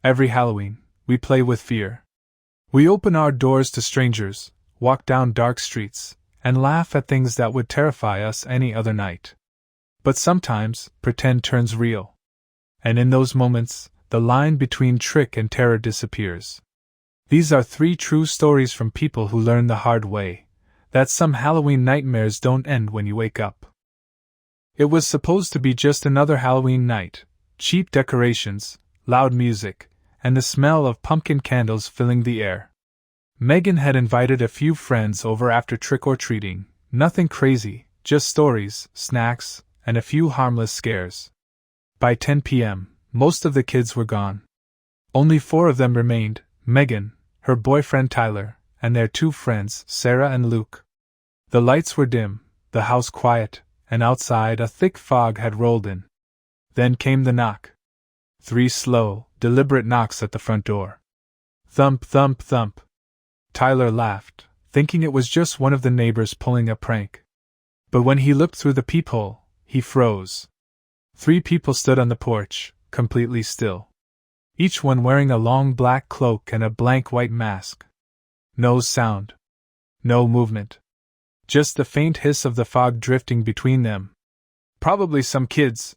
Every Halloween, we play with fear. We open our doors to strangers, walk down dark streets, and laugh at things that would terrify us any other night. But sometimes, pretend turns real. And in those moments, the line between trick and terror disappears. These are 3 true stories from people who learn the hard way, that some Halloween nightmares don't end when you wake up. It was supposed to be just another Halloween night, cheap decorations, loud music, and the smell of pumpkin candles filling the air. Megan had invited a few friends over after trick-or-treating, nothing crazy, just stories, snacks, and a few harmless scares. By 10 p.m., most of the kids were gone. Only 4 of them remained: Megan, her boyfriend Tyler, and their 2 friends, Sarah and Luke. The lights were dim, the house quiet, and outside a thick fog had rolled in. Then came the knock. 3 slow, deliberate knocks at the front door. Thump, thump, thump. Tyler laughed, thinking it was just one of the neighbors pulling a prank. But when he looked through the peephole, he froze. 3 people stood on the porch, completely still. Each one wearing a long black cloak and a blank white mask. No sound. No movement. Just the faint hiss of the fog drifting between them. "Probably some kids,"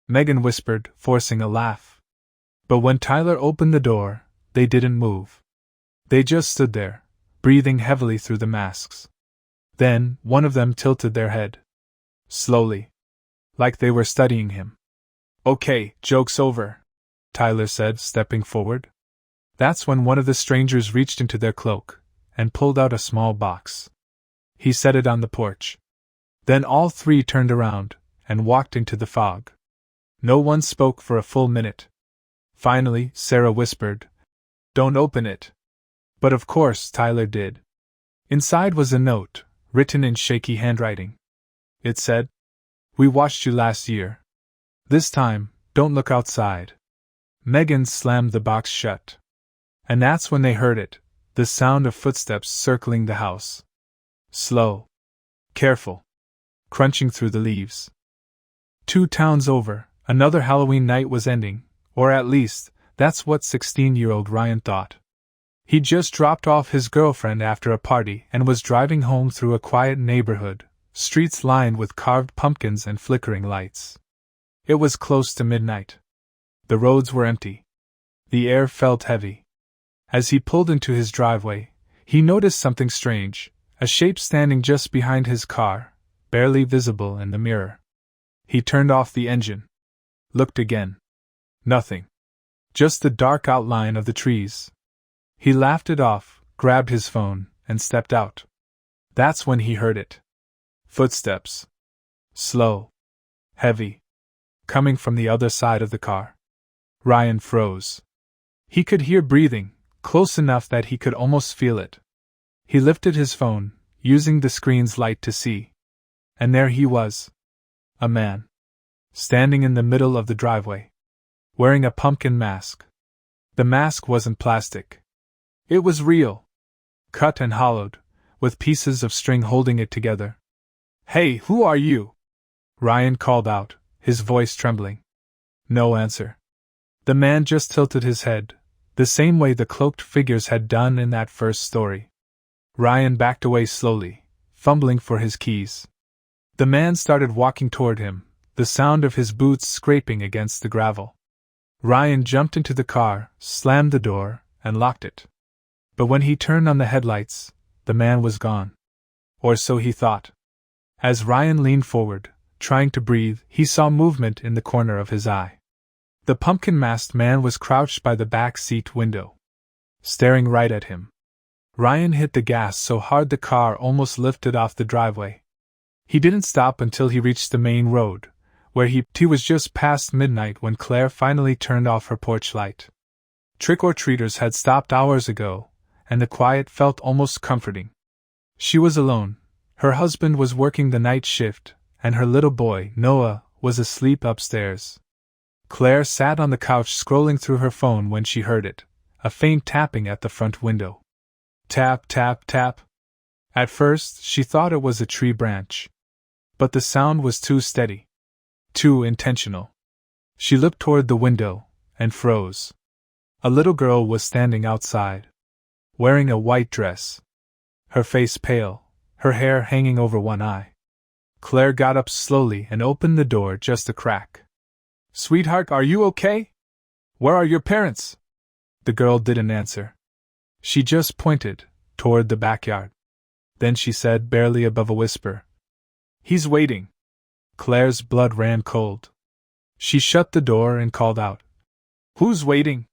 Megan whispered, forcing a laugh. But when Tyler opened the door, they didn't move. They just stood there, breathing heavily through the masks. Then, one of them tilted their head. Slowly. Like they were studying him. "Okay, joke's over," Tyler said, stepping forward. That's when one of the strangers reached into their cloak and pulled out a small box. He set it on the porch. Then all 3 turned around and walked into the fog. No one spoke for a full minute. Finally, Sarah whispered, "Don't open it." But of course, Tyler did. Inside was a note, written in shaky handwriting. It said, "We watched you last year. This time, don't look outside." Megan slammed the box shut. And that's when they heard it, the sound of footsteps circling the house. Slow. Careful. Crunching through the leaves. 2 towns over, another Halloween night was ending, or at least, that's what 16-year-old Ryan thought. He just dropped off his girlfriend after a party and was driving home through a quiet neighborhood, streets lined with carved pumpkins and flickering lights. It was close to midnight. The roads were empty. The air felt heavy. As he pulled into his driveway, he noticed something strange, a shape standing just behind his car, barely visible in the mirror. He turned off the engine. Looked again. Nothing. Just the dark outline of the trees. He laughed it off, grabbed his phone, and stepped out. That's when he heard it. Footsteps. Slow. Heavy. Coming from the other side of the car. Ryan froze. He could hear breathing, close enough that he could almost feel it. He lifted his phone, using the screen's light to see. And there he was. A man. Standing in the middle of the driveway. Wearing a pumpkin mask. The mask wasn't plastic. It was real. Cut and hollowed, with pieces of string holding it together. "Hey, who are you?" Ryan called out, his voice trembling. No answer. The man just tilted his head, the same way the cloaked figures had done in that first story. Ryan backed away slowly, fumbling for his keys. The man started walking toward him, the sound of his boots scraping against the gravel. Ryan jumped into the car, slammed the door, and locked it. But when he turned on the headlights, the man was gone. Or so he thought. As Ryan leaned forward, trying to breathe, he saw movement in the corner of his eye. The pumpkin-masked man was crouched by the back seat window, staring right at him. Ryan hit the gas so hard the car almost lifted off the driveway. He didn't stop until he reached the main road, where he was just past midnight when Claire finally turned off her porch light. Trick-or-treaters had stopped hours ago, and the quiet felt almost comforting. She was alone. Her husband was working the night shift, and her little boy, Noah, was asleep upstairs. Claire sat on the couch scrolling through her phone when she heard it, a faint tapping at the front window. Tap, tap, tap. At first, she thought it was a tree branch. But the sound was too steady. Too intentional. She looked toward the window, and froze. A little girl was standing outside, wearing a white dress, her face pale, her hair hanging over one eye. Claire got up slowly and opened the door just a crack. "Sweetheart, are you okay? Where are your parents?" The girl didn't answer. She just pointed toward the backyard. Then she said, barely above a whisper, "He's waiting." Claire's blood ran cold. She shut the door and called out, "Who's waiting?"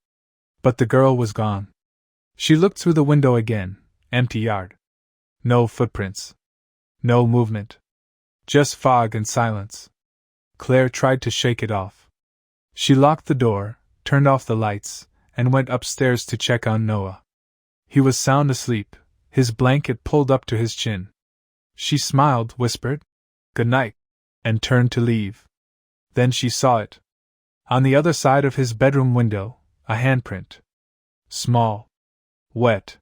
But the girl was gone. She looked through the window again. Empty yard. No footprints. No movement. Just fog and silence. Claire tried to shake it off. She locked the door, turned off the lights, and went upstairs to check on Noah. He was sound asleep, his blanket pulled up to his chin. She smiled, whispered, "Good night," and turned to leave. Then she saw it. On the other side of his bedroom window, a handprint. Small. Wet.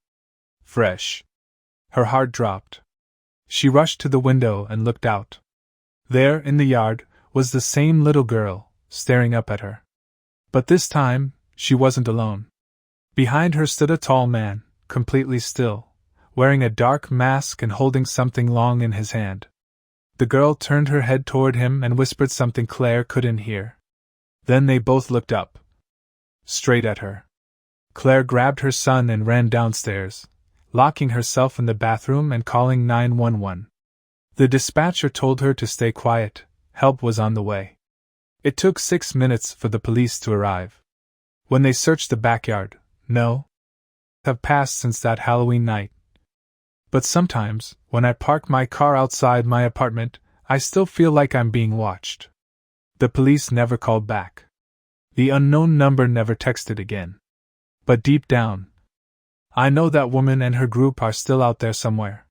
Fresh. Her heart dropped. She rushed to the window and looked out. There, in the yard, was the same little girl, staring up at her. But this time, she wasn't alone. Behind her stood a tall man, completely still, wearing a dark mask and holding something long in his hand. The girl turned her head toward him and whispered something Claire couldn't hear. Then they both looked up. Straight at her. Claire grabbed her son and ran downstairs, locking herself in the bathroom and calling 911. The dispatcher told her to stay quiet, help was on the way. It took 6 minutes for the police to arrive. When they searched the backyard, no have passed since that Halloween night. But sometimes, when I park my car outside my apartment, I still feel like I'm being watched. The police never called back. The unknown number never texted again. But deep down, I know that woman and her group are still out there somewhere.